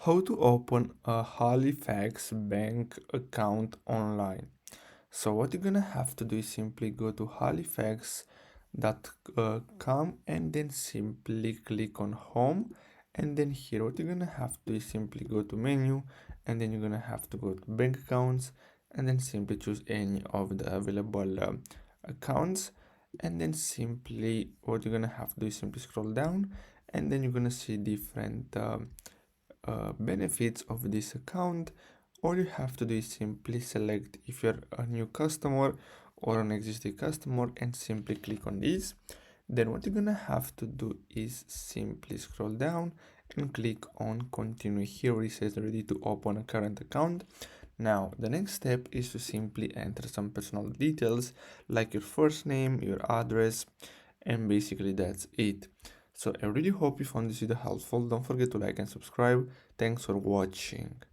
How to open a Halifax bank account online. So what you're gonna have to do is simply go to halifax.com and then simply click on home, and then here what you're gonna have to do is simply go to menu, and then you're gonna have to go to bank accounts, and then simply choose any of the available accounts, and then simply what you're gonna have to do is simply scroll down, and then you're gonna see different benefits of this account. All you have to do is simply select if you're a new customer or an existing customer and simply click on this. Then what you're gonna have to do is simply scroll down and click on continue. Here where it says ready to open a current account. Now the next step is to simply enter some personal details like your first name, your address, and basically that's it. So I really hope you found this video helpful. Don't forget to like and subscribe. Thanks for watching.